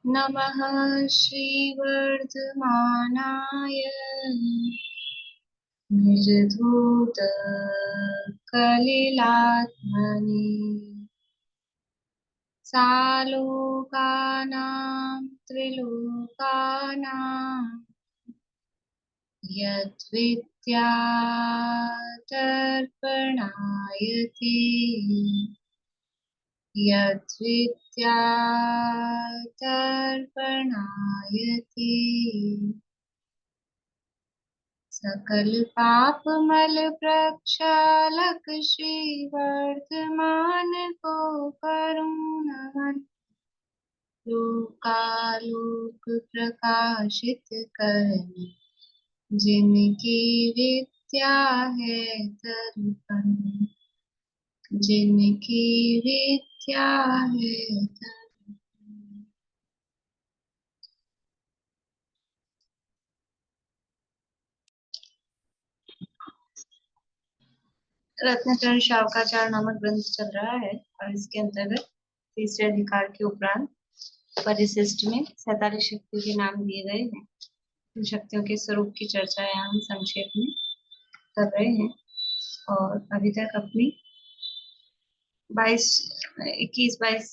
नमः श्रीवर्धमानाय निर्धूत कलिलात्मने सालोकानां त्रिलोकानां यद्विद्यादर्पणाय ते यद्विद्यादर्पणाय ते सकल पाप मल प्रक्षालक श्री वर्धमान को करुणावन लोकालोक प्रकाशित करने जिनकी विद्या है दर्पण जिनकी विद्या है दर्पण। रत्नाकरण शावकाचार नामक ग्रंथ चल रहा है और इसके अंतर्गत तीसरे अधिकार के उपरांत परिशिष्ट में 47 शक्तियों के नाम दिए गए हैं। इन शक्तियों के स्वरूप की चर्चा यहाँ हम संक्षेप में कर रहे हैं और अभी तक अपनी 21-22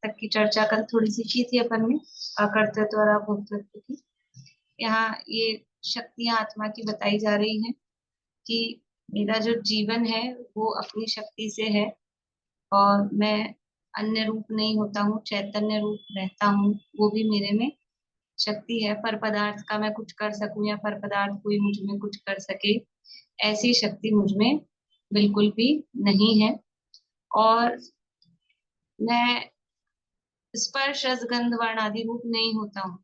तक की चर्चा कल थोड़ी सी की थी अपन ने अकर्तृत्व और अभोक्तृत्व की। यहाँ ये शक्तियां आत्मा की बताई जा रही हैं कि मेरा जो जीवन है वो अपनी शक्ति से है और मैं अन्य रूप नहीं होता हूँ, चैतन्य रूप रहता हूँ। वो भी मेरे में शक्ति है। पर पदार्थ का मैं कुछ कर सकूं या पर पदार्थ कोई मुझ में कुछ कर सके, ऐसी शक्ति मुझ में बिल्कुल भी नहीं है। और मैं स्पर्श रस गंध वर्ण आदि रूप नहीं होता हूँ।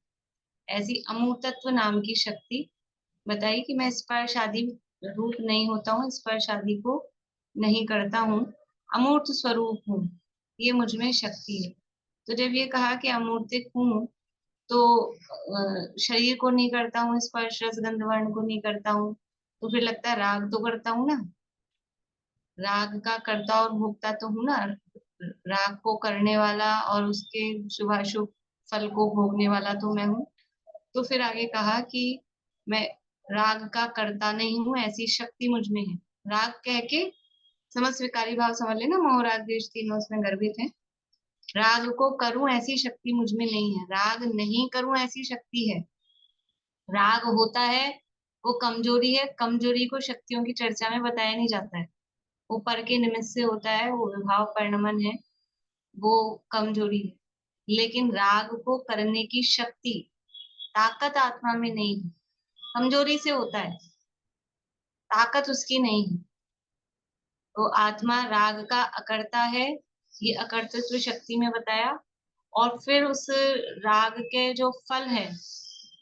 ऐसी अमूर्तत्व नाम की शक्ति बताई कि मैं स्पर्श आदि रूप नहीं होता हूँ, स्पर्श आदि को नहीं करता हूँ, अमूर्त स्वरूप हूँ, ये मुझ में शक्ति है। तो जब ये कहा कि अमूर्तिक हूँ तो शरीर को नहीं करता हूँ, स्पर्श रस गंध वर्ण को नहीं करता हूँ, तो फिर लगता है राग तो करता हूँ ना, राग का कर्ता और भोक्ता तो हूँ ना, राग को करने वाला और उसके शुभाशुभ फल को भोगने वाला तो मैं हूँ। तो फिर आगे कहा कि मैं राग का कर्ता नहीं हूँ, ऐसी शक्ति मुझ में है। राग कह के समस्त विकारी भाव समझ लेना, मोह राग द्वेष तीनों उसमें गर्भित है। राग को करूं ऐसी शक्ति मुझ में नहीं है, राग नहीं करूं ऐसी शक्ति है। राग होता है वो कमजोरी है, कमजोरी को शक्तियों की चर्चा में बताया नहीं जाता है। वो पर के निमित्त से होता है, वो विभाव परिणमन है, वो कमजोरी है। लेकिन राग को करने की शक्ति, ताकत आत्मा में नहीं है, कमजोरी से होता है, ताकत उसकी नहीं है। तो आत्मा राग का अकर्ता है, ये अकर्तृत्व शक्ति में बताया। और फिर उस राग के जो फल है,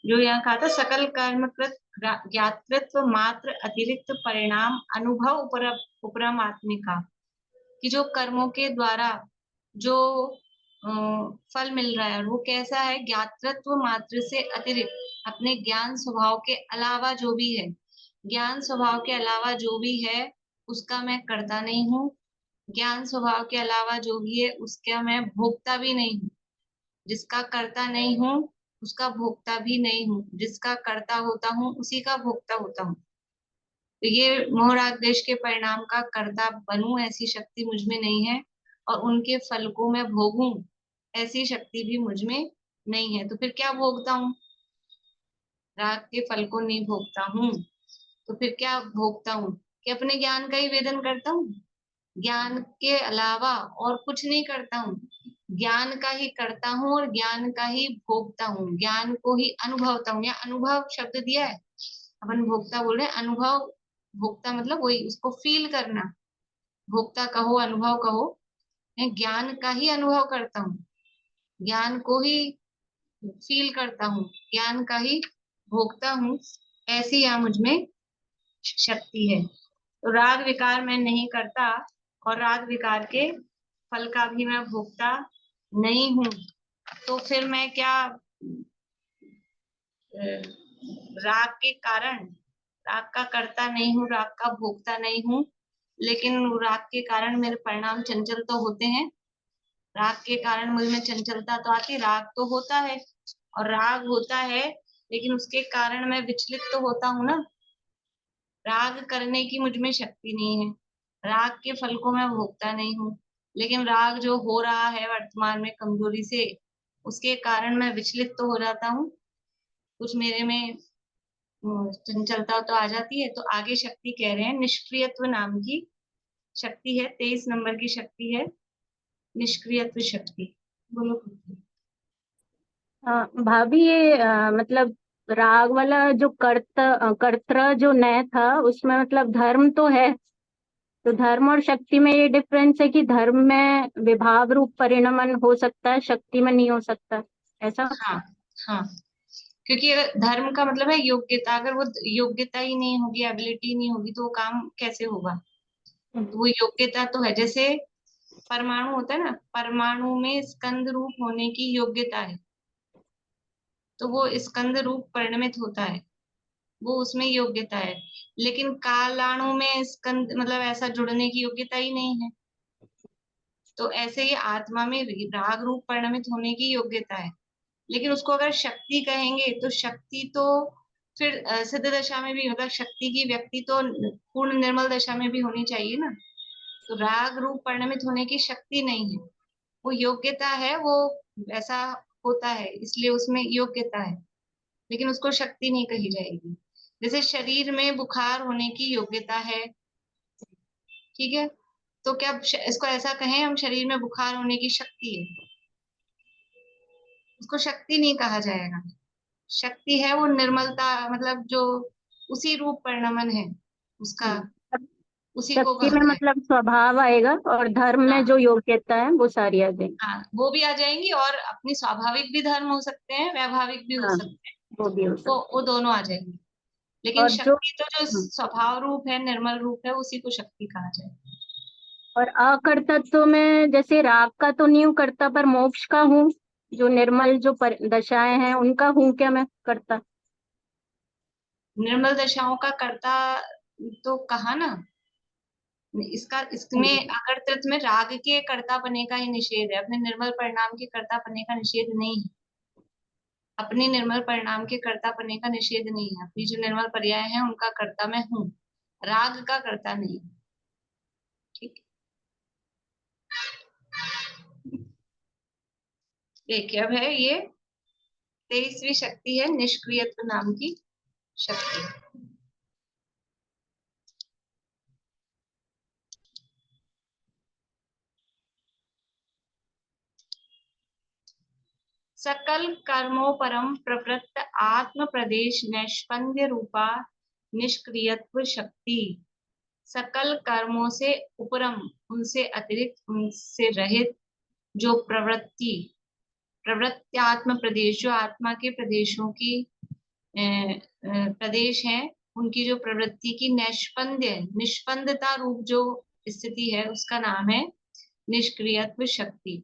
जो यहाँ कहा था, सकल कर्मकृत ज्ञातृत्व मात्र अतिरिक्त परिणाम अनुभव उपरम आत्मिका, कि जो कर्मों के द्वारा जो फल मिल रहा है और वो कैसा है, ज्ञातृत्व मात्र से अतिरिक्त, अपने ज्ञान स्वभाव के अलावा जो भी है, ज्ञान स्वभाव के अलावा जो भी है उसका मैं करता नहीं हूँ। ज्ञान स्वभाव के अलावा जो भी है उसका मैं भोगता भी नहीं हूँ। जिसका करता नहीं हूँ उसका भोगता भी नहीं हूँ, जिसका करता होता हूँ उसी का भोगता होता हूँ। तो ये मोह राग द्वेष के परिणाम का कर्ता बनूं ऐसी शक्ति मुझ में नहीं है, और उनके फल को मैं भोगूं ऐसी शक्ति भी मुझ में नहीं है। तो फिर क्या भोगता हूँ? राग के फल को नहीं भोगता हूँ, तो फिर क्या भोगता हूँ? कि अपने ज्ञान का ही वेदन करता हूँ, ज्ञान के अलावा और कुछ नहीं करता हूँ। ज्ञान का ही करता हूँ और ज्ञान का ही भोगता हूँ, ज्ञान को ही अनुभवता हूँ। या अनुभव शब्द दिया है, अपन भोक्ता बोल रहे हैं, अनुभव। भोक्ता मतलब वही, उसको फील करना। भोक्ता कहो अनुभव कहो, मैं ज्ञान का ही अनुभव करता हूँ, ज्ञान को ही फील करता हूँ, ज्ञान का ही भोगता हूँ, ऐसी यहाँ मुझ में शक्ति है। तो राग विकार मैं नहीं करता और राग विकार के फल का भी मैं भोगता नहीं हूँ। तो फिर मैं क्या, राग के कारण, राग का करता नहीं हूँ, राग का भोगता नहीं हूँ, लेकिन राग के कारण मेरे परिणाम चंचल तो होते हैं। राग के कारण मुझ में चंचलता तो आती, राग तो होता है और राग होता है, लेकिन उसके कारण मैं विचलित तो होता हूँ ना। राग करने की मुझ में शक्ति नहीं है, राग के फल को मैं भोगता नहीं हूँ, लेकिन राग जो हो रहा है वर्तमान में कमजोरी से, उसके कारण मैं विचलित तो हो जाता हूँ, कुछ मेरे में चंचलता तो आ जाती है। तो आगे शक्ति कह रहे हैं, निष्क्रियत्व नाम की शक्ति है, 23 नंबर की शक्ति है निष्क्रियत्व शक्ति। बोलो। भाभी ये मतलब राग वाला जो कर्त्र जो नय था उसमें मतलब धर्म तो है, तो धर्म और शक्ति में ये डिफरेंस है कि धर्म में विभाव रूप परिणमन हो सकता है, शक्ति में नहीं हो सकता, ऐसा। हाँ हाँ, क्योंकि अगर धर्म का मतलब है योग्यता, अगर वो योग्यता ही नहीं होगी, एबिलिटी नहीं होगी, तो वो काम कैसे होगा। तो वो योग्यता तो है, जैसे परमाणु होता है ना, परमाणु में स्कंद रूप होने की योग्यता है, तो वो स्कंद रूप परिणमित होता है, वो उसमें योग्यता है। लेकिन कालाणु में स्कंद मतलब ऐसा जुड़ने की योग्यता ही नहीं है। तो ऐसे ही आत्मा में राग रूप परिणमित होने की योग्यता है, लेकिन उसको अगर शक्ति कहेंगे तो शक्ति तो फिर सिद्ध दशा में भी, मतलब शक्ति की व्यक्ति तो पूर्ण निर्मल दशा में भी होनी चाहिए ना। तो राग रूप परिणमित होने की शक्ति नहीं है, वो योग्यता है, वो ऐसा होता है, इसलिए उसमें योग्यता है, लेकिन उसको शक्ति नहीं कही जाएगी। जैसे शरीर में बुखार होने की योग्यता है, ठीक है, तो क्या इसको ऐसा कहें हम, शरीर में बुखार होने की शक्ति है, उसको शक्ति नहीं कहा जाएगा। शक्ति है वो निर्मलता, मतलब जो उसी रूप परिणमन है उसका, हम्म। उसी को शक्ति कहा में जाए। मतलब स्वभाव आएगा और धर्म में हाँ जो योग्यता है वो सारी आ जाएगी। हाँ, वो भी आ जाएंगी, और अपनी स्वाभाविक भी धर्म हो सकते हैं, वैभाविक भी हो हाँ, सकते हैं, वो भी हो वो सकता है। दोनों आ जाएंगे। लेकिन और जो शक्ति तो जो स्वभाव रूप है, निर्मल रूप है, उसी को शक्ति कहा जाए। और अकर्तृत्व में जैसे राग का तो नहीं हूँ करता, पर मोक्ष का हूँ, जो निर्मल जो दशाएं हैं उनका हूँ क्या मैं करता। निर्मल दशाओं का कर्ता तो कहा ना, इसका इसमें हम्म। अकर्तृत्व में राग के कर्ता बने का ही निषेध है, अपने निर्मल परिणाम के कर्ता बने का निषेध नहीं है। अपने निर्मल परिणाम के कर्ता बनने का निषेध नहीं है, अपनी जो निर्मल पर्याय है उनका कर्ता मैं हूँ, राग का कर्ता नहीं। ठीक। देखिए अब है ये 23वीं शक्ति है निष्क्रियत्व नाम की शक्ति। सकल कर्मों परम प्रवृत्त आत्म प्रदेश नैष्पन्य रूपा निष्क्रियत्व शक्ति। सकल कर्मों से उपरम, उनसे अतिरिक्त, उनसे रहित, जो प्रवृत्ति, प्रवृत्त्यात्म प्रदेश, जो आत्मा के प्रदेशों की प्रदेश हैं, उनकी जो प्रवृत्ति की नैष्पंद्य, निष्पंदता रूप जो स्थिति है, उसका नाम है निष्क्रियत्व शक्ति।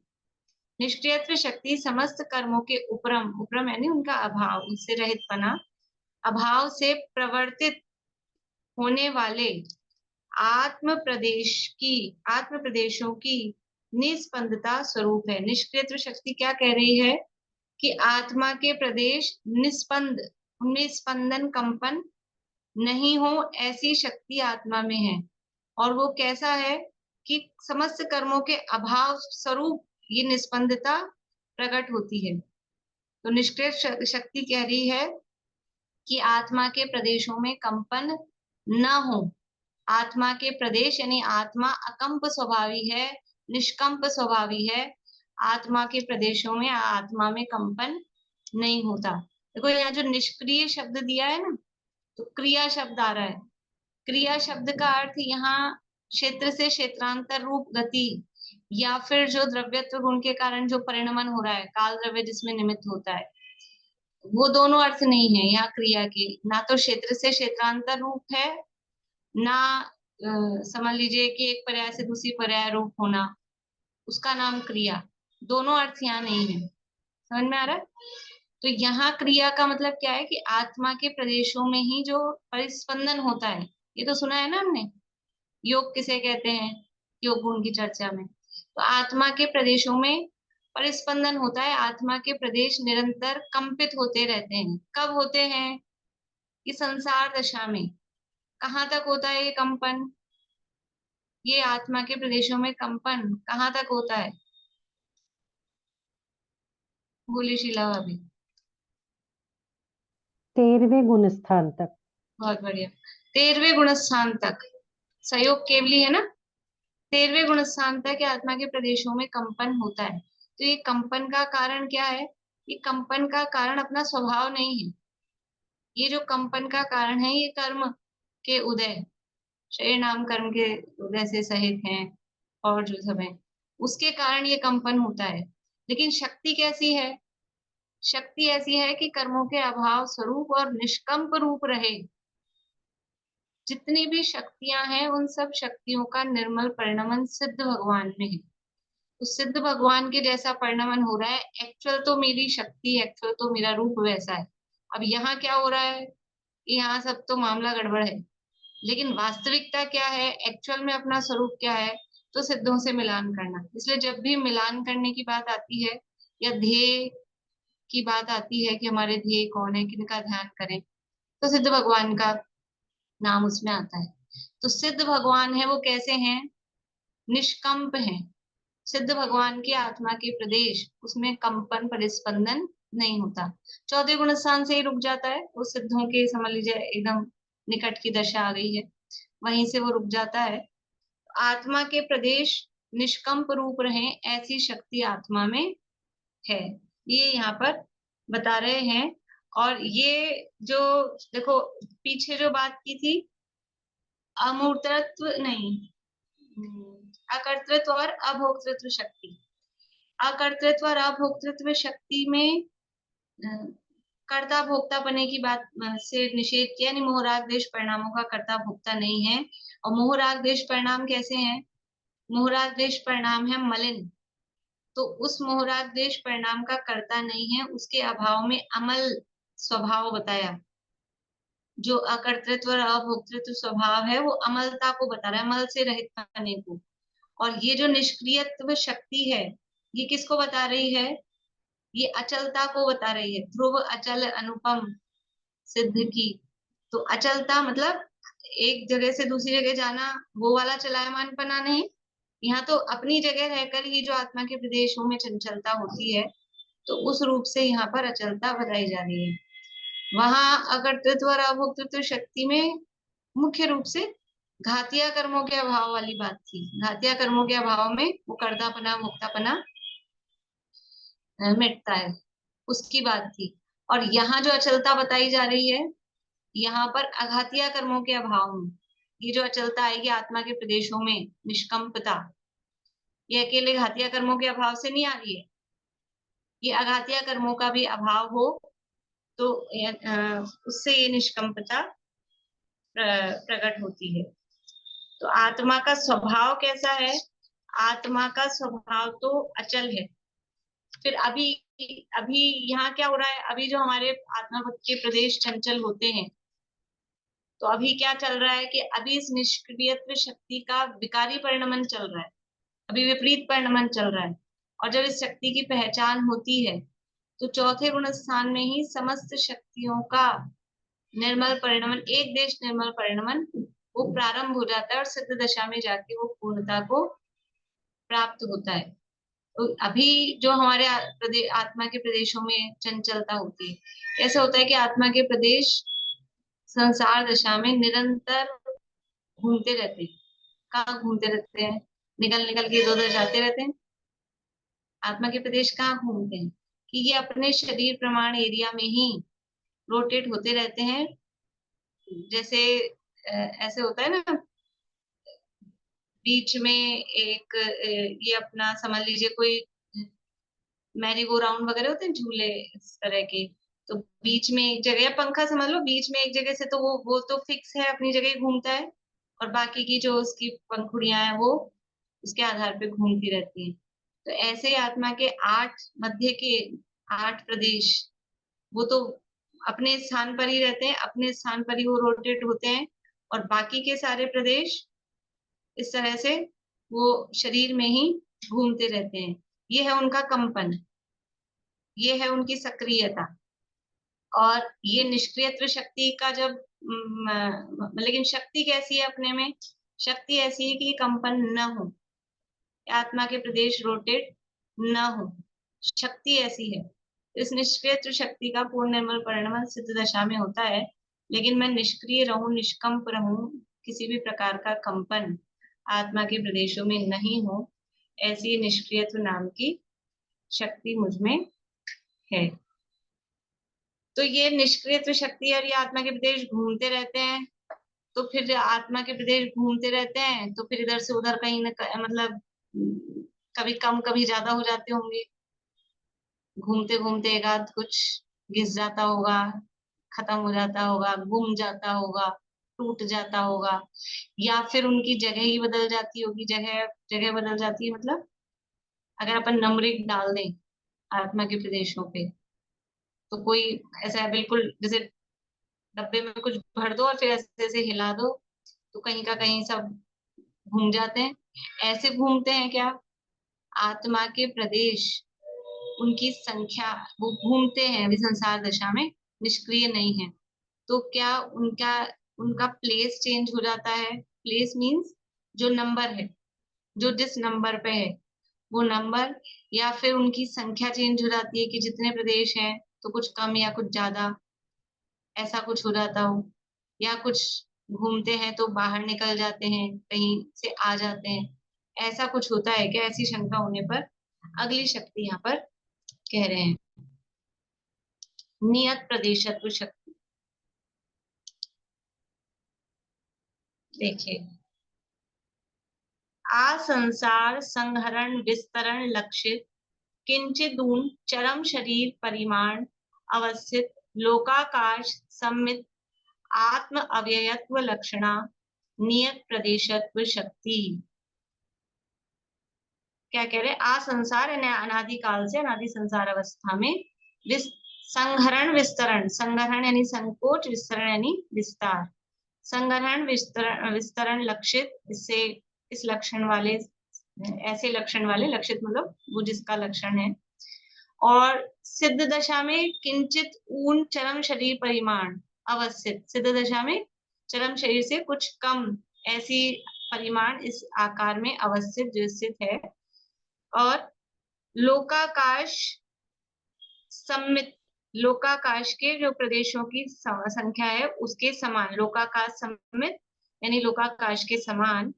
निष्क्रियत्व शक्ति समस्त कर्मों के उपरम, उपरम यानी उनका अभाव, उनसे रहित बना, अभाव से प्रवर्तित होने वाले आत्म प्रदेश की, आत्म प्रदेशों की निस्पंदता स्वरूप है। निष्क्रियत्व शक्ति क्या कह रही है कि आत्मा के प्रदेश निस्पंद, उनमें स्पंदन कंपन नहीं हो, ऐसी शक्ति आत्मा में है। और वो कैसा है कि समस्त कर्मों के अभाव स्वरूप ये निस्पंदता प्रकट होती है। तो निष्क्रिय शक्ति कह रही है कि आत्मा के प्रदेशों में कंपन न हो। आत्मा के प्रदेश यानी आत्मा अकंप स्वभावी है, निष्कंप स्वभावी है, आत्मा के प्रदेशों में, आत्मा में कंपन नहीं होता। देखो यहाँ जो निष्क्रिय शब्द दिया है ना, तो क्रिया शब्द आ रहा है। क्रिया शब्द का अर्थ यहाँ क्षेत्र से क्षेत्रांतर रूप गति, या फिर जो द्रव्यत्व गुण के कारण जो परिणमन हो रहा है, काल द्रव्य जिसमें निमित्त होता है, वो दोनों अर्थ नहीं है यहाँ क्रिया के। ना तो क्षेत्र से क्षेत्रांतर रूप है, ना समझ लीजिए कि एक पर्याय से दूसरी पर्याय रूप होना, उसका नाम क्रिया। दोनों अर्थ यहाँ नहीं है। समझ में आ रहा है। तो यहाँ क्रिया का मतलब क्या है कि आत्मा के प्रदेशों में ही जो परिस्पंदन होता है, ये तो सुना है ना हमने, योग किसे कहते हैं, योग गुण की चर्चा में। तो आत्मा के प्रदेशों में परिस्पंदन होता है, आत्मा के प्रदेश निरंतर कंपित होते रहते हैं। कब होते हैं? कि संसार दशा में। कहाँ तक होता है ये कंपन? ये आत्मा के प्रदेशों में कंपन कहाँ तक होता है? बोलिए शीला भाभी। 13वें गुण स्थान तक। बहुत बढ़िया। 13वें गुण स्थान तक। सहयोग केवली है ना? 13वें गुण स्थान तक आत्मा के प्रदेशों में कंपन होता है। तो ये कंपन का कारण क्या है? ये कंपन का कारण अपना स्वभाव नहीं है। ये जो कंपन का कारण है ये कर्म के उदय, शरीर नाम कर्म के उदय से सहित हैं और जो सब है उसके कारण ये कंपन होता है। लेकिन शक्ति कैसी है? शक्ति ऐसी है कि कर्मों के अभाव स्वरूप और निष्कंप रूप रहे। जितनी भी शक्तियां हैं उन सब शक्तियों का निर्मल परिणमन सिद्ध भगवान में है। तो सिद्ध भगवान के जैसा परिणमन हो रहा है। एक्चुअल तो मेरी शक्ति, एक्चुअल तो मेरा रूप वैसा है। अब यहाँ क्या हो रहा है? यहाँ सब तो मामला गड़बड़ है, लेकिन वास्तविकता क्या है, एक्चुअल में अपना स्वरूप क्या है? तो सिद्धों से मिलान करना। इसलिए जब भी मिलान करने की बात आती है या ध्येय की बात आती है कि हमारे ध्येय कौन है, किनका ध्यान करें, तो सिद्ध भगवान का नाम उसमें आता है। तो सिद्ध भगवान है वो कैसे हैं? निष्कंप हैं। सिद्ध भगवान की आत्मा के प्रदेश उसमें कंपन परिस्पंदन नहीं होता। चौथे गुण स्थान से ही रुक जाता है। वो सिद्धों के समझ लीजिए एकदम निकट की दशा आ गई है, वहीं से वो रुक जाता है। आत्मा के प्रदेश निष्कंप रूप रहे ऐसी शक्ति आत्मा में है, ये यहाँ पर बता रहे हैं। और ये जो देखो पीछे जो बात की थी, अमूर्तत्व नहीं, अकर्तृत्व और अभोक्तृत्व शक्ति। अकर्तृत्व और अभोक्तृत्व शक्ति में कर्ता भोक्ता बने की बात से निषेध किया, यानी मोहराग देश परिणामों का कर्ता भोक्ता नहीं है। और मोहराग देश परिणाम कैसे हैं? मोहराग देश परिणाम है मलिन। तो उस मोहराग देश परिणाम का कर्ता नहीं है, उसके अभाव में अमल स्वभाव बताया। जो अकर्तृत्व और अभोक्तृत्व स्वभाव है वो अमलता को बता रहा है, मल से रहित होने को। और ये जो निष्क्रियत्व शक्ति है ये किसको बता रही है? ये अचलता को बता रही है। ध्रुव अचल अनुपम सिद्ध की। तो अचलता मतलब एक जगह से दूसरी जगह जाना, वो वाला चलायमान पना नहीं। यहाँ तो अपनी जगह रहकर ही जो आत्मा के प्रदेशों में चंचलता होती है, तो उस रूप से यहाँ पर अचलता बताई जा रही है। वहां अकर्तृत्व और अभोक्तृत्व शक्ति में मुख्य रूप से घातिया कर्मों के अभाव वाली बात थी। घातिया कर्मों के अभाव में वो कर्तापना भोक्तापना मिटता है, उसकी बात थी। और यहाँ जो अचलता बताई जा रही है, यहाँ पर अघातिया कर्मों के अभाव में ये जो अचलता आएगी आत्मा के प्रदेशों में, निष्कंपता, ये अकेले घातिया कर्मों के अभाव से नहीं आ रही है। ये अघातिया कर्मों का भी अभाव हो तो उससे ये निष्कंपता प्रकट होती है। तो आत्मा का स्वभाव कैसा है? आत्मा का स्वभाव तो अचल है। फिर अभी अभी यहाँ क्या हो रहा है? अभी जो हमारे आत्मा के प्रदेश चंचल होते हैं, तो अभी क्या चल रहा है कि अभी इस निष्क्रियत्व शक्ति का विकारी परिणमन चल रहा है, अभी विपरीत परिणमन चल रहा है। और जब इस शक्ति की पहचान होती है तो चौथे गुण स्थान में ही समस्त शक्तियों का निर्मल परिणमन, एक देश निर्मल परिणमन वो प्रारंभ हो जाता है और सिद्ध दशा में जाके वो पूर्णता को प्राप्त होता है। तो अभी जो हमारे आत्मा के प्रदेशों में चंचलता होती है, ऐसा होता है कि आत्मा के प्रदेश संसार दशा में निरंतर घूमते रहते हैं। कहाँ घूमते रहते हैं? निकल निकल के इधर उधर जाते रहते हैं। आत्मा के प्रदेश कहाँ घूमते हैं? कि ये अपने शरीर प्रमाण एरिया में ही रोटेट होते रहते हैं। जैसे ऐसे होता है ना, बीच में एक ये अपना समझ लीजिए कोई मैरी गो राउंड वगैरह होते हैं झूले इस तरह के, तो बीच में एक जगह, या पंखा समझ लो, बीच में एक जगह से तो वो तो फिक्स है, अपनी जगह ही घूमता है, और बाकी की जो उसकी पंखुड़ियां हैं वो उसके आधार पे घूमती रहती हैं। तो ऐसे ही आत्मा के 8 मध्य के 8 प्रदेश वो तो अपने स्थान पर ही रहते हैं, अपने स्थान पर ही वो रोटेट होते हैं, और बाकी के सारे प्रदेश इस तरह से वो शरीर में ही घूमते रहते हैं। ये है उनका कंपन, ये है उनकी सक्रियता। और ये निष्क्रियत्व शक्ति का जब लेकिन शक्ति कैसी है अपने में? शक्ति ऐसी है कि ये कंपन न हो, आत्मा के प्रदेश रोटेट न हो, शक्ति ऐसी है। इस निष्क्रिय शक्ति का पूर्ण निर्मल परिणमन सिद्ध दशा में होता है, लेकिन मैं निष्क्रिय रहूं, निष्कंप रहूं, किसी भी प्रकार का कंपन आत्मा के प्रदेशों में नहीं हो, ऐसी निष्क्रियत्व नाम की शक्ति मुझ में है। तो ये निष्क्रियत्व शक्ति और ये आत्मा के प्रदेश घूमते रहते हैं। तो फिर आत्मा के प्रदेश घूमते रहते हैं, तो फिर इधर से उधर कहीं ना मतलब कभी कम कभी ज्यादा हो जाते होंगे। घूमते घूमते एक आध कुछ घिस जाता होगा, खत्म हो जाता होगा, गुम जाता होगा, टूट जाता होगा, या फिर उनकी जगह ही बदल जाती होगी। जगह जगह बदल जाती है मतलब अगर अपन नंबरिंग डाल दें आत्मा के प्रदेशों पे, तो कोई ऐसा है बिल्कुल जैसे डब्बे में कुछ भर दो और फिर ऐसे ऐसे हिला दो तो कहीं का कहीं सब घूम जाते हैं। ऐसे घूमते हैं क्या? आत्मा के प्रदेश, उनकी संख्या, वो घूमते हैं अभी संसार दशा में, निष्क्रिय नहीं है। तो क्या उनका उनका प्लेस चेंज हो जाता है? प्लेस मींस जो नंबर है, जो जिस नंबर पे है वो नंबर, या फिर उनकी संख्या चेंज हो जाती है कि जितने प्रदेश हैं तो कुछ कम या कुछ ज्यादा, ऐसा कुछ हो जाता हो, या कुछ घूमते हैं तो बाहर निकल जाते हैं, कहीं से आ जाते हैं, ऐसा कुछ होता है क्या? ऐसी शंका होने पर अगली शक्ति यहाँ पर कह रहे हैं नियत प्रदेशत्व शक्ति। देखिए, आ संसार संहरण विस्तरण लक्षित किंचिदून चरम शरीर परिमाण अवस्थित लोकाकाश सम्मित आत्म अव्ययत्व लक्षणा नियत प्रदेशत्व शक्ति। क्या कह रहे? आ संसार यानी अनादिकाल से, अनादि संसार अवस्था में संहरण विस्तरण, संग्रहण यानी संकोच, विस्तरण यानी विस्तार, संग्रहण विस्तरण लक्षित, इससे इस लक्षण वाले, ऐसे लक्षण वाले, लक्षित मतलब वो जिसका लक्षण है, और सिद्ध दशा में किंचित ऊन चरम शरीर परिमाण अवस्थित, सिद्ध दशा में चरम शरीर से कुछ कम ऐसी परिमाण इस आकार में अवस्थित जो स्थित है, और लोकाकाश सम्मित, लोकाकाश के जो प्रदेशों की संख्या है उसके समान, लोकाकाश सम्मित यानी लोकाकाश के समान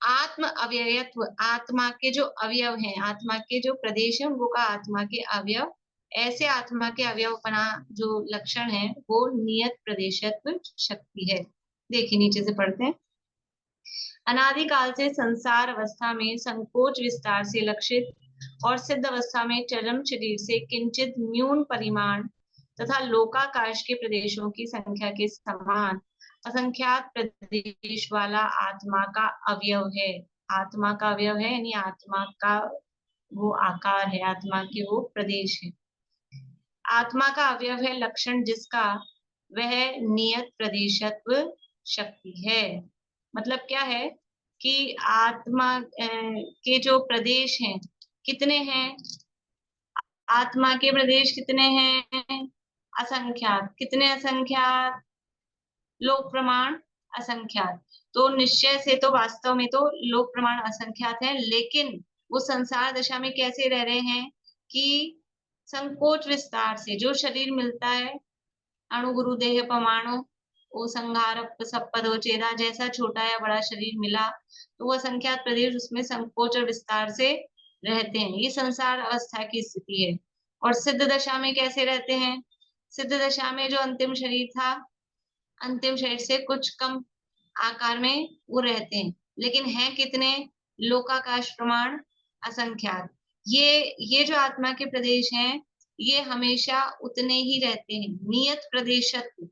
आत्म अव्ययत्व, आत्मा के जो अवयव हैं, आत्मा के जो प्रदेश है उनको का आत्मा के अवयव, ऐसे आत्मा के अवयवपना जो लक्षण है वो नियत प्रदेशत्व शक्ति है। देखिए नीचे से पढ़ते हैं। अनादिकाल से संसार अवस्था में संकोच विस्तार से लक्षित और सिद्ध अवस्था में चरम शरीर से किंचित न्यून परिमाण तथा लोकाकाश के प्रदेशों की संख्या के समान असंख्यात प्रदेश वाला आत्मा का अवयव है। आत्मा का अवयव है यानी आत्मा का वो आकार है, आत्मा के वो प्रदेश है। आत्मा का अवयव है लक्षण जिसका, वह नियत प्रदेशत्व शक्ति है। मतलब क्या है कि आत्मा के जो प्रदेश हैं कितने हैं? आत्मा के प्रदेश कितने हैं? असंख्यात। कितने असंख्यात? लोक प्रमाण असंख्यात। तो निश्चय से तो वास्तव में तो लोक प्रमाण असंख्यात है, लेकिन वो संसार दशा में कैसे रह रहे हैं कि संकोच विस्तार से जो शरीर मिलता है, अणु गुरु देह परमाणु वो संघार सपदो चेदा, जैसा छोटा या बड़ा शरीर मिला तो वो असंख्यात प्रदेश उसमें संकोच और विस्तार से रहते हैं। ये संसार अवस्था की स्थिति है। और सिद्ध दशा में कैसे रहते हैं? सिद्ध दशा में जो अंतिम शरीर था, अंतिम शरीर से कुछ कम आकार में वो रहते हैं, लेकिन हैं कितने? लोकाकाश प्रमाण असंख्यात। ये जो आत्मा के प्रदेश हैं ये हमेशा उतने ही रहते हैं। नियत प्रदेशत्व,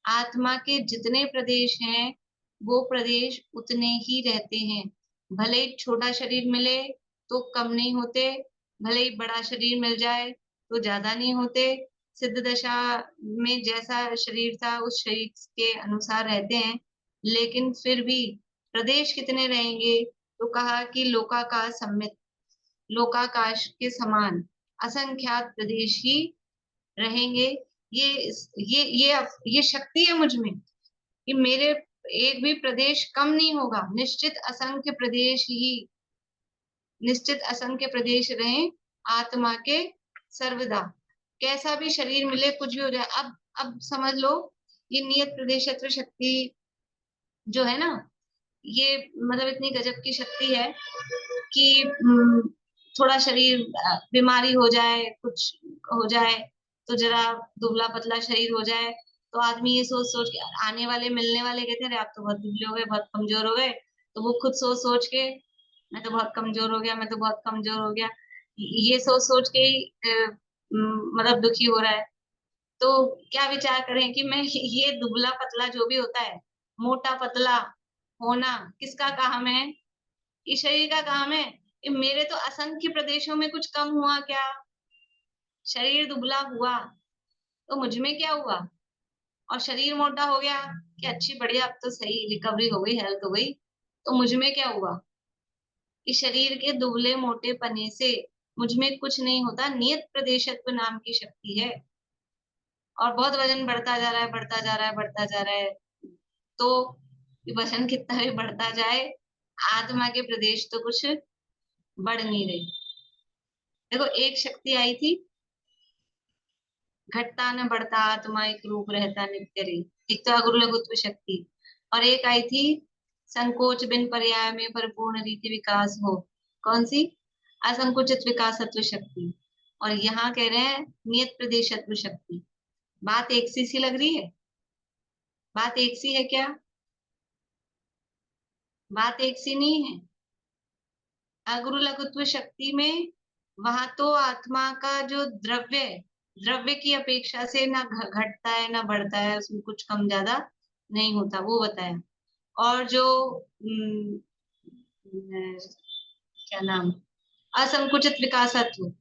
आत्मा के जितने प्रदेश हैं वो प्रदेश उतने ही रहते हैं। भले ही छोटा शरीर मिले तो कम नहीं होते, भले ही बड़ा शरीर मिल जाए तो ज्यादा नहीं होते। सिद्ध दशा में जैसा शरीर था उस शरीर के अनुसार रहते हैं, लेकिन फिर भी प्रदेश कितने रहेंगे? तो कहा कि लोकाकाश सम्मित, लोकाकाश के समान असंख्यात प्रदेश ही रहेंगे। ये शक्ति है मुझ में कि मेरे एक भी प्रदेश कम नहीं होगा, निश्चित असंख्य प्रदेश रहें आत्मा के सर्वदा। कैसा भी शरीर मिले, कुछ भी हो जाए। अब समझ लो, ये नियत प्रदेशत्व शक्ति जो है ना, ये मतलब इतनी गजब की शक्ति है कि थोड़ा शरीर बीमारी हो जाए, कुछ हो जाए, तो जरा दुबला पतला शरीर हो जाए, तो आदमी ये सोच सोच के, आने वाले मिलने वाले कहते हैं आप तो बहुत दुबले हो गए, बहुत कमजोर हो गए, तो वो खुद सोच सोच के मैं तो बहुत कमजोर हो गया, मैं तो बहुत कमजोर हो गया, ये सोच सोच के ही मतलब दुखी हो रहा है। तो क्या विचार करें कि मैं ये दुबला पतला जो भी होता है, मोटा पतला होना किसका काम है? ये शरीर का काम है। ये मेरे तो असंख्य प्रदेशों में कुछ कम हुआ क्या? शरीर दुबला हुआ तो मुझ में क्या हुआ? और शरीर मोटा हो गया कि अच्छी बढ़िया, अब तो सही रिकवरी हो गई, हेल्थ हो गई, तो मुझ में क्या हुआ? कि शरीर के दुबले मोटे पने से मुझ में कुछ नहीं होता, नियत प्रदेशत्व नाम की शक्ति है। और बहुत वजन बढ़ता जा रहा है, बढ़ता जा रहा है, बढ़ता जा रहा है, तो वजन कितना भी बढ़ता जाए, आत्मा के प्रदेश तो कुछ बढ़ नहीं रही। देखो, एक शक्ति आई थी, घटता न बढ़ता आत्मा एक रूप रहता नित्य रे, एक तो अगुरु लघुत्व शक्ति, और एक आई थी संकोच बिन पर्याय में परिपूर्ण रीति विकास हो। कौन सी? असंकुचित विकासत्व शक्ति। और यहाँ कह रहे हैं नियत प्रदेशत्व शक्ति। बात एक सी लग रही है? बात एक सी है क्या? बात एक सी नहीं है। अगुरु लघुत्व शक्ति में वहां तो आत्मा का जो द्रव्य है, द्रव्य की अपेक्षा से ना घटता है ना बढ़ता है, उसमें कुछ कम ज्यादा नहीं होता, वो बताया। और जो क्या नाम, असंकुचित विकासत्व,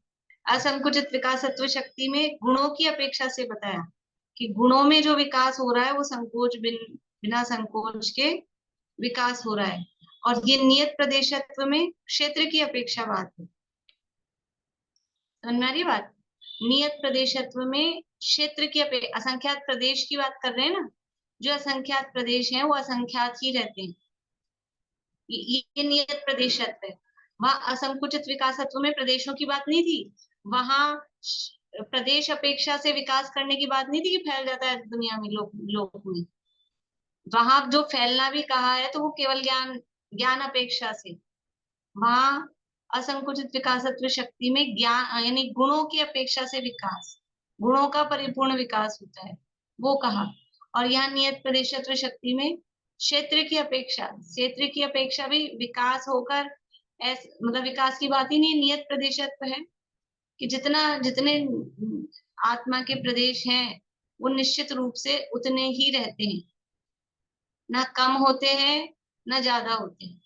असंकुचित विकासत्व शक्ति में गुणों की अपेक्षा से बताया कि गुणों में जो विकास हो रहा है वो बिना संकोच के विकास हो रहा है। और ये नियत प्रदेशत्व में क्षेत्र की अपेक्षा बात है। समझ में आ रही बात? नियत प्रदेशत्व में क्षेत्र की अपेक्षा, असंख्यात प्रदेश की बात कर रहे हैं ना, जो असंख्यात प्रदेश हैं वो असंख्यात ही रहते हैं, ये नियत प्रदेशत्व है। वहां असंकुचित विकासत्व में प्रदेशों की बात नहीं थी, वहां प्रदेश अपेक्षा से विकास करने की बात नहीं थी कि फैल जाता है दुनिया में, लोक में। वहां जो फैलना भी कहा है तो वो केवल ज्ञान अपेक्षा से। वहां असंकुचित विकासत्व शक्ति में ज्ञान यानी गुणों की अपेक्षा से विकास, गुणों का परिपूर्ण विकास होता है, वो कहा। और यहाँ नियत प्रदेशत्व शक्ति में क्षेत्र की अपेक्षा भी विकास होकर मतलब विकास की बात ही नहीं, नियत प्रदेशत्व है कि जितने आत्मा के प्रदेश हैं वो निश्चित रूप से उतने ही रहते हैं, ना कम होते हैं ना ज्यादा होते हैं।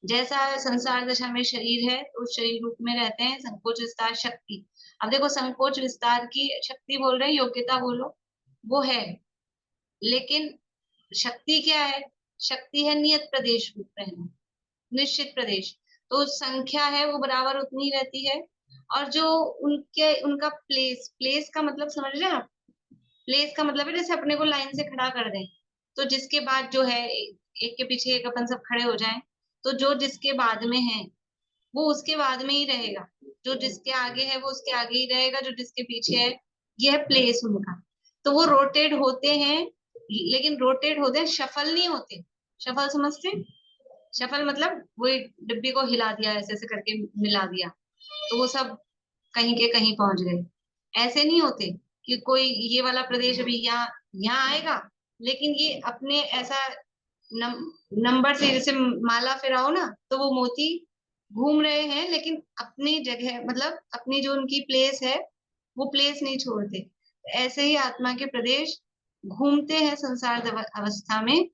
जैसा संसार दशा में शरीर है तो उस शरीर रूप में रहते हैं, संकोच विस्तार शक्ति। अब देखो, संकोच विस्तार की शक्ति बोल रहे हैं, योग्यता बोलो, वो है, लेकिन शक्ति क्या है? शक्ति है नियत प्रदेश रूप रहना, निश्चित प्रदेश, तो संख्या है वो बराबर उतनी रहती है। और जो उनका प्लेस का मतलब समझ रहे हैं आप? प्लेस का मतलब है जैसे अपने को लाइन से खड़ा कर दें, तो जिसके बाद जो है एक के पीछे एक अपन सब खड़े हो जाएं, तो जो जिसके बाद में है वो उसके बाद में ही रहेगा, जो जिसके आगे है वो उसके आगे ही रहेगा, जो जिसके पीछे है, यह प्लेस उनका। तो वो रोटेट होते हैं, लेकिन रोटेट होते हैं, शफल नहीं होते। शफल समझते हैं? शफल मतलब वो डिब्बी को हिला दिया, ऐसे ऐसे करके मिला दिया, तो वो सब कहीं के कहीं पहुंच गए। ऐसे नहीं होते कि कोई ये वाला प्रदेश अभी यहाँ आएगा, लेकिन ये अपने ऐसा नंबर से जैसे माला फिराओ ना, तो वो मोती घूम रहे हैं, लेकिन अपनी जगह मतलब अपनी जो उनकी प्लेस है वो प्लेस नहीं छोड़ते। ऐसे ही आत्मा के प्रदेश घूमते हैं संसार अवस्था में,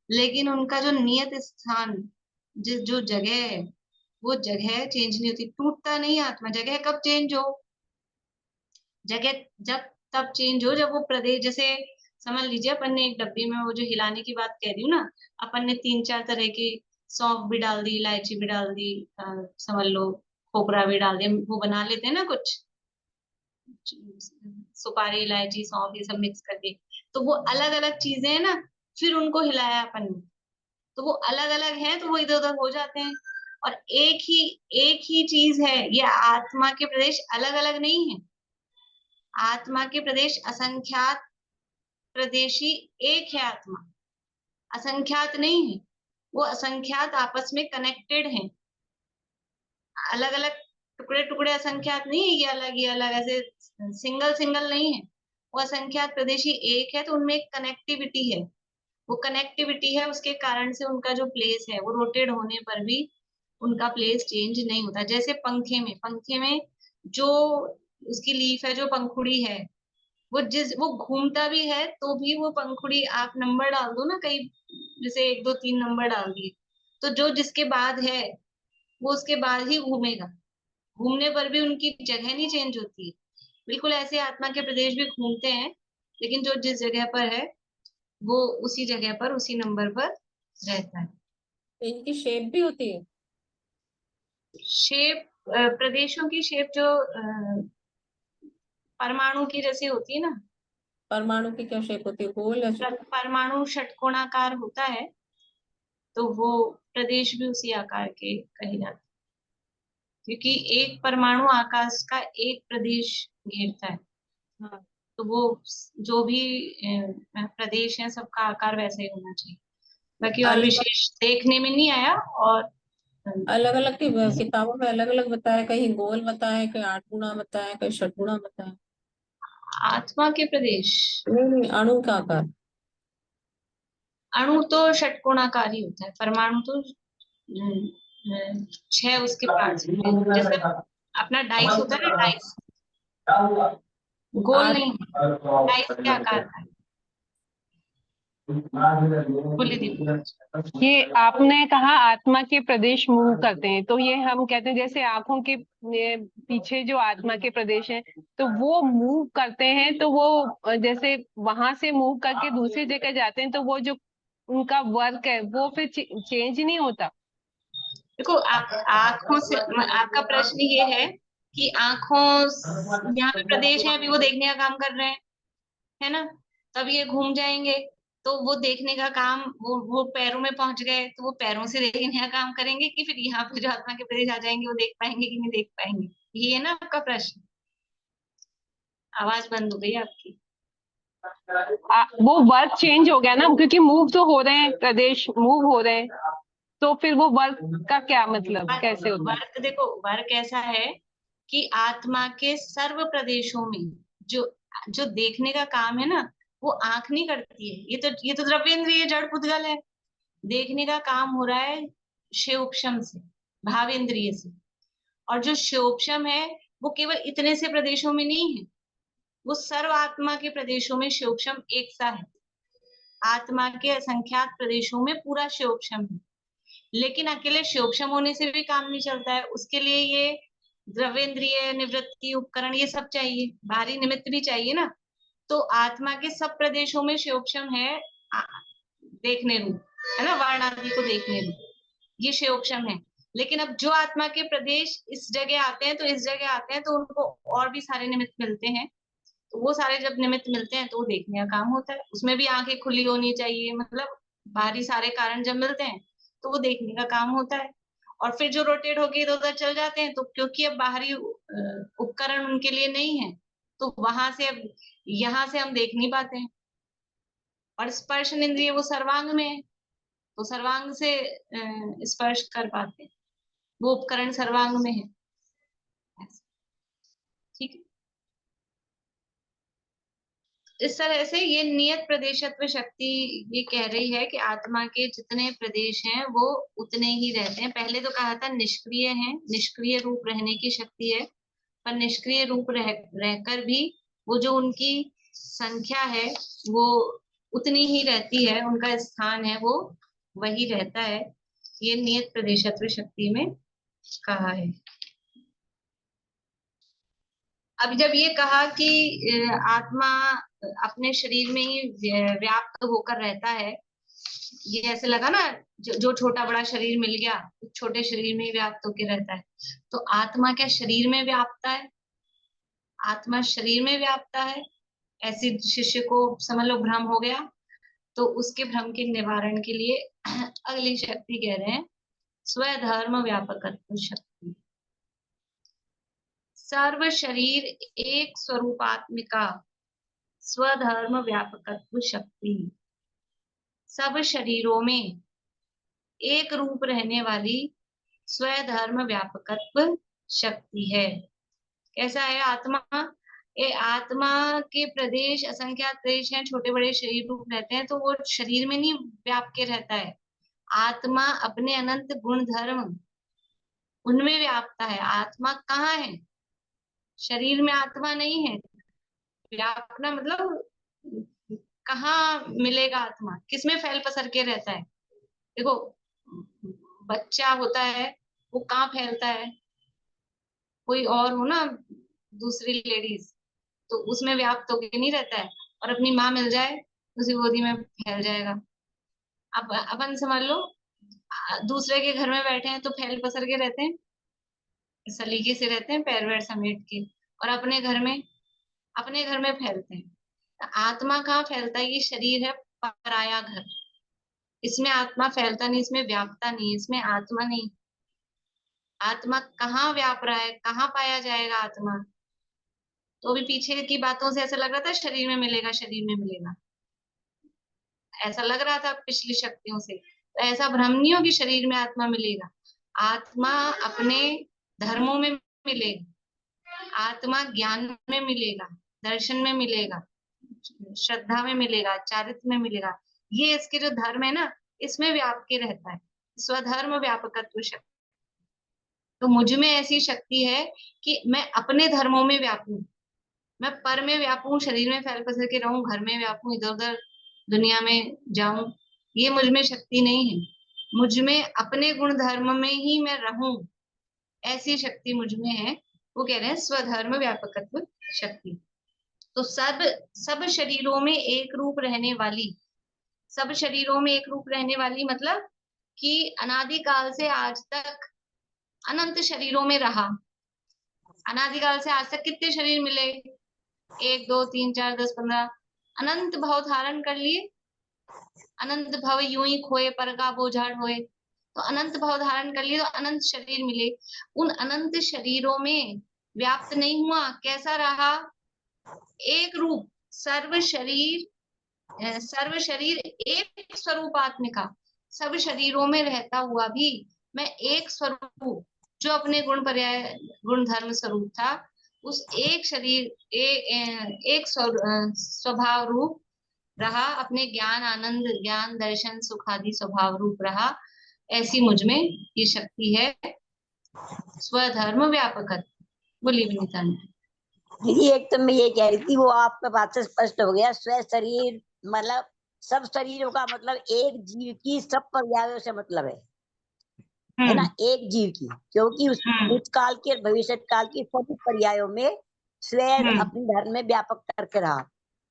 लेकिन उनका जो नियत स्थान, जो जगह है, वो जगह चेंज नहीं होती, टूटता नहीं आत्मा। जगह कब चेंज हो? जगह जब तब चेंज हो जब वो प्रदेश, जैसे समझ लीजिए अपन ने एक डब्बी में वो जो हिलाने की बात कह रही हूँ ना, अपन ने 3-4 तरह की, सौंफ भी डाल दी, इलायची भी डाल दी, समझ लो खोपरा भी डाल दिया, वो बना लेते हैं ना कुछ, सुपारी इलायची सौंफ ये सब मिक्स करके, तो वो अलग अलग चीजें हैं ना, फिर उनको हिलाया अपन ने, तो वो अलग अलग हैं तो वो इधर उधर हो जाते हैं। और एक ही चीज है, ये आत्मा के प्रदेश अलग अलग नहीं है। आत्मा के प्रदेश असंख्यात प्रदेशी एक है आत्मा, असंख्यात नहीं है। वो असंख्यात आपस में कनेक्टेड हैं, अलग अलग टुकड़े टुकड़े असंख्यात नहीं है, ये अलग ऐसे सिंगल सिंगल नहीं है। वो असंख्यात प्रदेशी एक है, तो उनमें एक कनेक्टिविटी है। वो कनेक्टिविटी है, उसके कारण से उनका जो प्लेस है वो रोटेट होने पर भी उनका प्लेस चेंज नहीं होता। जैसे पंखे में जो उसकी लीफ है, जो पंखुड़ी है, वो घूमता भी है तो भी वो पंखुड़ी आप नंबर डाल दो ना, कई जैसे 1 2 3 नंबर डाल दिए, तो जो जिसके बाद है वो उसके बाद ही घूमेगा। घूमने पर भी उनकी जगह नहीं चेंज होती है। बिल्कुल ऐसे आत्मा के प्रदेश भी घूमते हैं, लेकिन जो जिस जगह पर है वो उसी जगह पर उसी नंबर पर रहता है। तो इनकी शेप भी होती है? शेप प्रदेशों की शेप जो परमाणु की जैसी होती है ना, परमाणु की क्या शेप होती है, गोल या परमाणु षटकोणाकार होता है, तो वो प्रदेश भी उसी आकार के कहे जाते हैं, क्योंकि एक परमाणु आकाश का एक प्रदेश घेरता है। हाँ। तो वो जो भी प्रदेश है सबका आकार वैसे ही होना चाहिए। बाकी और अलग विशेष देखने में नहीं आया। और अलग अलग की किताबों में अलग अलग बताया, कहीं गोल बताया, कहीं 8 गुना बताया, कहीं 6 गुना बताया। आत्मा के प्रदेश, नहीं, अणु का आकार। अणु तो षटकोणाकार ही होता है, परमाणु तो 6 उसके पार्ट्स होते हैं। जैसे अपना डाइस होता है ना, डाइस गोल नहीं, डाइस के आकार का है। बोलिए दीदी। ये आपने कहा आत्मा के प्रदेश मूव करते हैं, तो ये हम कहते हैं जैसे आंखों के पीछे जो आत्मा के प्रदेश हैं, तो वो मूव करते हैं, तो वो जैसे वहां से मूव करके दूसरी जगह जाते हैं, तो वो जो उनका वर्क है वो फिर चेंज नहीं होता। देखो आंखों से आपका प्रश्न ये है कि आंखों यहाँ पे प्रदेश है, अभी वो देखने का काम कर रहे हैं, है ना, तब ये घूम जाएंगे, तो वो देखने का काम, वो पैरों में पहुंच गए तो वो पैरों से देखने का काम करेंगे, कि फिर यहाँ पे जो आत्मा के प्रदेश आ जाएंगे वो देख पाएंगे कि नहीं देख पाएंगे? ये है ना आपका प्रश्न। आवाज बंद हो गई आपकी। वो वर्क चेंज हो गया ना, क्योंकि मूव तो हो रहे हैं, प्रदेश मूव हो रहे हैं, तो फिर वो वर्क का क्या मतलब, कैसे होता है? वर्क देखो, वर्क ऐसा है कि आत्मा के सर्व प्रदेशों में जो जो देखने का काम है ना, वो आंख नहीं करती है। ये तो द्रव्येंद्रिय जड़ पुद्गल है। देखने का काम हो रहा है शिवोपशम से, भावेंद्रिय से। और जो शिवोपशम है वो केवल इतने से प्रदेशों में नहीं है, वो सर्व आत्मा के प्रदेशों में शिवोपशम एक सा है। आत्मा के असंख्यात प्रदेशों में पूरा शिवोपशम है, लेकिन अकेले शिवोपशम होने से भी काम नहीं चलता है। उसके लिए ये द्रव्येंद्रिय निवृत्ति उपकरण ये सब चाहिए, बाहरी निमित्त भी चाहिए ना। तो आत्मा के सब प्रदेशों में शिवोपशम है, देखने रूप, है ना, वर्ण आदि को देखने रूप, ये शिवोपशम है। लेकिन अब जो आत्मा के प्रदेश इस जगह आते हैं, तो इस जगह आते हैं तो उनको और भी सारे निमित्त मिलते हैं। तो वो सारे जब निमित्त मिलते हैं तो वो देखने का काम होता है। उसमें भी आंखें खुली होनी चाहिए, मतलब बाहरी सारे कारण जब मिलते हैं तो वो देखने का काम होता है। और फिर जो रोटेट होके इधर उधर चल जाते हैं, तो क्योंकि अब बाहरी उपकरण उनके लिए नहीं है, तो वहां से अब यहाँ से हम देख नहीं पाते हैं। और स्पर्श इंद्रिय वो सर्वांग में है, तो सर्वांग से स्पर्श कर पाते हैं, वो उपकरण सर्वांग में है। ठीक है, इस तरह से ये नियत प्रदेशत्व शक्ति ये कह रही है कि आत्मा के जितने प्रदेश हैं वो उतने ही रहते हैं। पहले तो कहा था निष्क्रिय हैं, निष्क्रिय रूप रहने की शक्ति है, पर निष्क्रिय रूप रहकर भी वो जो उनकी संख्या है वो उतनी ही रहती है, उनका स्थान है वो वही रहता है। ये नियत प्रदेशत्व शक्ति में कहा है। अब जब ये कहा कि आत्मा अपने शरीर में ही व्याप्त होकर रहता है, ये ऐसे लगा ना, जो छोटा बड़ा शरीर मिल गया, छोटे शरीर में ही व्याप्त होके रहता है। तो आत्मा क्या शरीर में व्याप्ता है? आत्मा शरीर में व्याप्ता है? ऐसे शिष्य को समझ लो भ्रम हो गया, तो उसके भ्रम के निवारण के लिए अगली शक्ति कह रहे हैं स्वधर्म व्यापकत्व शक्ति। सर्व शरीर एक स्वरूपात्मिका स्वधर्म व्यापकत्व शक्ति। सब शरीरों में एक रूप रहने वाली स्वधर्म व्यापकत्व शक्ति है। कैसा है आत्मा? ये आत्मा के प्रदेश असंख्यात देश हैं, छोटे बड़े शरीर रूप रहते हैं, तो वो शरीर में नहीं व्याप के रहता है। आत्मा अपने अनंत गुण धर्म उनमें व्यापता है। आत्मा कहाँ है? शरीर में आत्मा नहीं है। व्यापना मतलब कहाँ मिलेगा आत्मा? किसमें फैल पसर के रहता है? देखो, बच्चा होता है वो कहाँ फैलता है? कोई और हो ना, दूसरी लेडीज, तो उसमें व्याप्त होके नहीं रहता है। और अपनी माँ मिल जाए उसी गोदी में फैल जाएगा। अब अपन समझ लो, दूसरे के घर में बैठे हैं तो फैल पसर के रहते हैं, सलीके से रहते हैं, पैर वैर समेट के। और अपने घर में फैलते हैं। तो आत्मा कहाँ फैलता है? ये शरीर है पराया घर, इसमें आत्मा फैलता नहीं, इसमें व्यापता नहीं, इसमें आत्मा नहीं। आत्मा कहाँ व्याप रहा है? कहाँ पाया जाएगा आत्मा? तो अभी पीछे की बातों से ऐसा लग रहा था शरीर में मिलेगा, शरीर में मिलेगा, ऐसा लग रहा था पिछली शक्तियों से। तो ऐसा भ्रम नहीं हो कि शरीर में आत्मा मिलेगा। आत्मा अपने धर्मों में मिलेगा, आत्मा ज्ञान में मिलेगा, दर्शन में मिलेगा, श्रद्धा में मिलेगा, चारित्र में मिलेगा। ये इसके जो धर्म है ना, इसमें व्याप के रहता है। स्वधर्म व्यापकत्व शक्ति। तो मुझ में ऐसी शक्ति है कि मैं अपने धर्मों में व्यापूं, मैं पर में व्यापूं, शरीर में फैल पसर के रहूं, घर में व्यापूं, इधर उधर दुनिया में जाऊं। ये मुझ में शक्ति नहीं है। मुझ में अपने गुण धर्म में ही मैं रहूं, ऐसी शक्ति मुझ में है। वो कह रहे हैं स्वधर्म व्यापकत्व शक्ति। तो सब शरीरों में एक रूप रहने वाली, सब शरीरों में एक रूप रहने वाली मतलब कि अनादिकाल से आज तक अनंत शरीरों में रहा। अनादिकाल से आज तक कितने शरीर मिले? 1 2 3 4 10 15, अनंत भाव धारण कर लिए। अनंत भव यूं ही खोए पर का बोझाड़ होए। तो अनंत भाव धारण कर लिए तो अनंत शरीर मिले। उन अनंत शरीरों में व्याप्त नहीं हुआ, कैसा रहा? एक रूप, सर्व शरीर एक स्वरूपात्मिका। सब शरीरों में रहता हुआ भी मैं एक स्वरूप, जो अपने गुण पर्याय गुण धर्म स्वरूप था, उस एक शरीर एक स्वभाव रूप रहा, अपने ज्ञान आनंद ज्ञान दर्शन सुख आदि स्वभाव रूप रहा। ऐसी मुझ में ये शक्ति है स्वधर्म व्यापकत्व। बोलिए विनीता ने। दीदी एक तो मैं ये कह रही थी, वो आपका बात से स्पष्ट हो गया। स्व शरीर मतलब सब शरीरों का मतलब एक जीव की सब पर्यायों से मतलब है ना, एक जीव की, क्योंकि उस भूतकाल के भविष्य काल की सभी पर्यायों में स्व अपने धर्म में व्यापक करके रहा।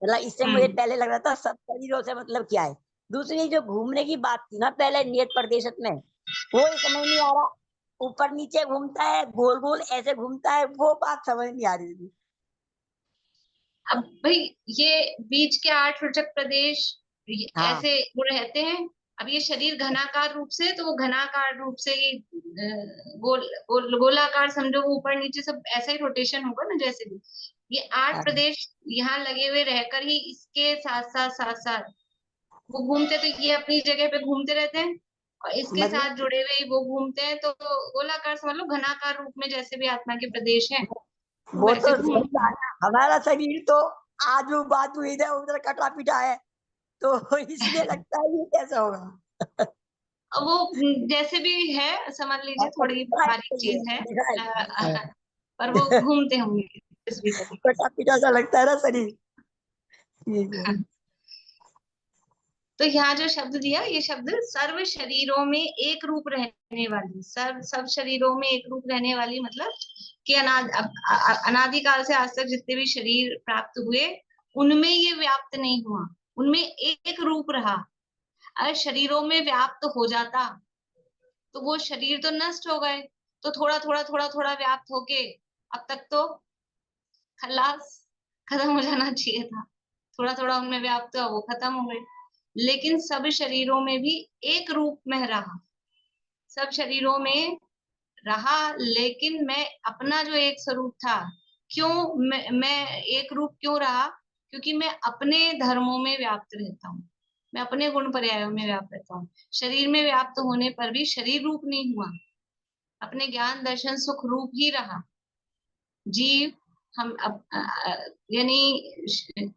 मतलब इससे मुझे पहले लग रहा था सब शरीरों से मतलब क्या है। दूसरी जो घूमने की बात थी ना पहले नियत प्रदेश में, वो समझ नहीं आ रहा। ऊपर नीचे घूमता है, गोल गोल ऐसे घूमता है, वो बात समझ नहीं आ रही थी। अब भाई ये बीच के 8 रुचक प्रदेश हाँ। ऐसे वो रहते हैं। अब ये शरीर घनाकार रूप से, तो वो घनाकार रूप से ही गोलाकार समझो, वो ऊपर नीचे सब ऐसा ही रोटेशन होगा ना। जैसे भी ये 8 प्रदेश यहाँ लगे हुए रहकर ही इसके साथ साथ वो घूमते, तो ये अपनी जगह पे घूमते रहते हैं और इसके साथ जुड़े हुए ही वो घूमते हैं। तो गोलाकार समझ लो, घनाकार रूप में जैसे भी आत्मा के प्रदेश हैं वो तो हमारा शरीर तो आजू बाजू इधर उधर कटा पिटा है, तो इसलिए लगता है ये कैसा होगा। वो जैसे भी है समझ लीजिए, थोड़ी बारीक चीज है, पर वो घूमते होंगे इस भी कटा पिटा सा लगता है ना शरीर। तो यहाँ जो शब्द दिया, ये शब्द सर्व शरीरों में एक रूप रहने वाली, सब शरीरों में एक रूप रहने वाली मतलब कि अनादिकाल से आज तक जितने भी शरीर प्राप्त हुए, उनमें ये व्याप्त नहीं हुआ, उनमें एक रूप रहा। अगर शरीरों में व्याप्त हो जाता तो वो शरीर तो नष्ट हो गए, तो थोड़ा थोड़ा थोड़ा थोड़ा व्याप्त होके अब तक तो खलास खत्म हो जाना चाहिए था। थोड़ा थोड़ा उनमें व्याप्त हुआ, वो खत्म हो गए। लेकिन सब शरीरों में भी एक रूप में रहा, सब शरीरों में रहा, लेकिन मैं अपना जो एक स्वरूप था, क्यों मैं एक रूप क्यों रहा? क्योंकि मैं अपने धर्मों में व्याप्त रहता हूँ, मैं अपने गुण पर्यायों में व्याप्त रहता हूँ। शरीर में व्याप्त होने पर भी शरीर रूप नहीं हुआ, अपने ज्ञान दर्शन सुख रूप ही रहा। जीव हम यानी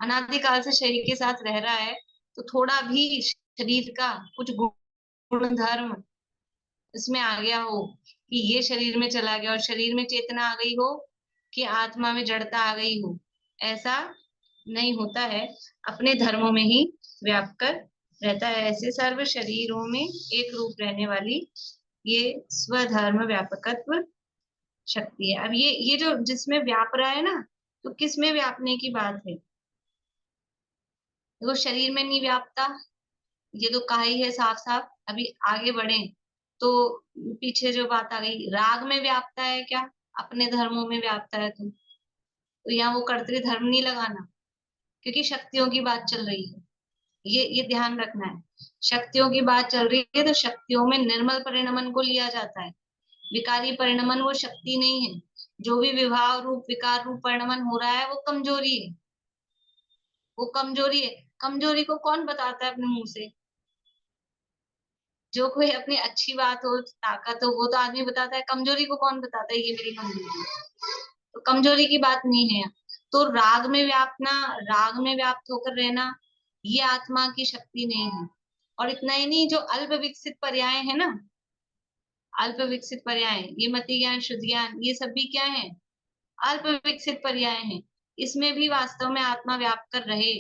अनादिकाल से शरीर के साथ रह रहा है, तो थोड़ा भी शरीर का कुछ गुण धर्म इसमें आ गया हो कि ये शरीर में चला गया और शरीर में चेतना आ गई हो कि आत्मा में जड़ता आ गई हो, ऐसा नहीं होता है, अपने धर्मों में ही व्याप्त कर रहता है। ऐसे सर्व शरीरों में एक रूप रहने वाली ये स्वधर्म व्यापकत्व शक्ति है। अब ये जो जिसमें व्याप रहा है ना, तो किस में व्यापने की बात है? देखो शरीर में नहीं व्यापता, ये तो कहा ही है साफ साफ। अभी आगे बढ़े तो पीछे जो बात आ गई, राग में व्यापता है क्या? अपने धर्मों में व्यापता है तो यहाँ वो कर्तृ धर्म नहीं लगाना, क्योंकि शक्तियों की बात चल रही है। ये ध्यान रखना है, शक्तियों की बात चल रही है तो शक्तियों में निर्मल परिणमन को लिया जाता है। विकारी परिणमन वो शक्ति नहीं है। जो भी विभाव रूप विकार रूप परिणमन हो रहा है वो कमजोरी है, वो कमजोरी है। कमजोरी को कौन बताता है अपने मुंह से? जो कोई अपनी अच्छी बात हो, ताकत हो, वो तो आदमी बताता है। कमजोरी को कौन बताता है ये मेरी कमजोरी है? तो कमजोरी की बात नहीं है। तो राग में व्यापना, राग में व्याप्त होकर रहना, ये आत्मा की शक्ति नहीं है। और इतना ही नहीं, जो अल्प विकसित पर्याय है ना, अल्प विकसित पर्याय, ये मति ज्ञान शुद्ध ज्ञान, ये सब भी क्या है? अल्प विकसित पर्याय हैं। इसमें भी वास्तव में आत्मा व्याप्त कर रहे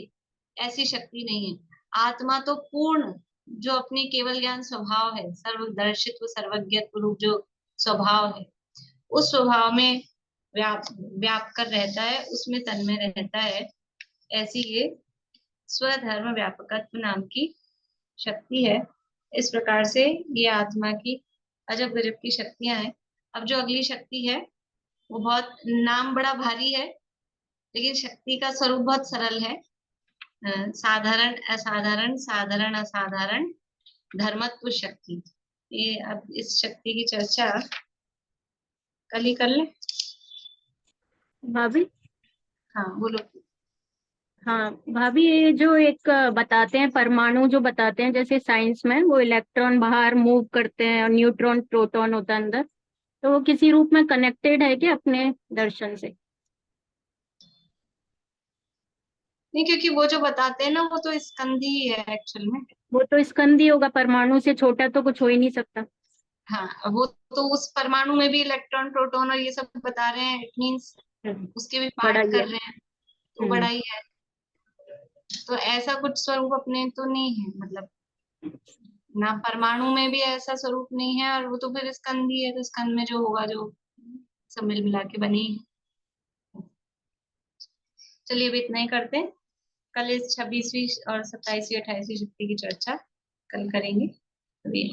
ऐसी शक्ति नहीं है। आत्मा तो पूर्ण जो अपनी केवल ज्ञान स्वभाव है, सर्वदर्शित्व सर्वज्ञत्व रूप जो स्वभाव है, उस स्वभाव में व्याप्त कर रहता है, उसमें तन्मय रहता है। ऐसी ये स्वधर्म व्यापकत्व नाम की शक्ति है। इस प्रकार से ये आत्मा की अजब गजब की शक्तियां हैं। अब जो अगली शक्ति है वो बहुत नाम बड़ा भारी है, लेकिन शक्ति का स्वरूप बहुत सरल है। साधारण असाधारण, साधारण असाधारण, धर्मत्व शक्ति। ये अब इस शक्ति की चर्चा कल ही कर ले। भाभी। हाँ बोलो। हाँ भाभी, ये जो एक बताते हैं परमाणु, जो बताते हैं जैसे साइंस में वो इलेक्ट्रॉन बाहर मूव करते हैं और न्यूट्रॉन प्रोटॉन होता है अंदर, तो वो किसी रूप में कनेक्टेड है क्या अपने दर्शन से? नहीं, क्योंकि वो जो बताते हैं ना वो तो स्कंदी ही है एक्चुअल में। वो तो स्कंदी होगा, परमाणु से छोटा तो कुछ हो ही नहीं सकता। हाँ, वो तो उस परमाणु में भी इलेक्ट्रॉन प्रोटॉन और ये सब बता रहे हैं, इट मीन्स उसके भी बड़ा पार्ट ही कर है। रहे हैं, तो बड़ा ही है। तो ऐसा कुछ स्वरूप अपने तो नहीं है, मतलब ना परमाणु में भी ऐसा स्वरूप नहीं है, और वो तो फिर स्कंद ही है, तो स्कंद में जो होगा, जो सब मिल मिला के बनी है। चलिए अभी इतना ही करते हैं, कल इस 26वीं और 27वीं 28वीं शक्ति की चर्चा कल करेंगे। अभी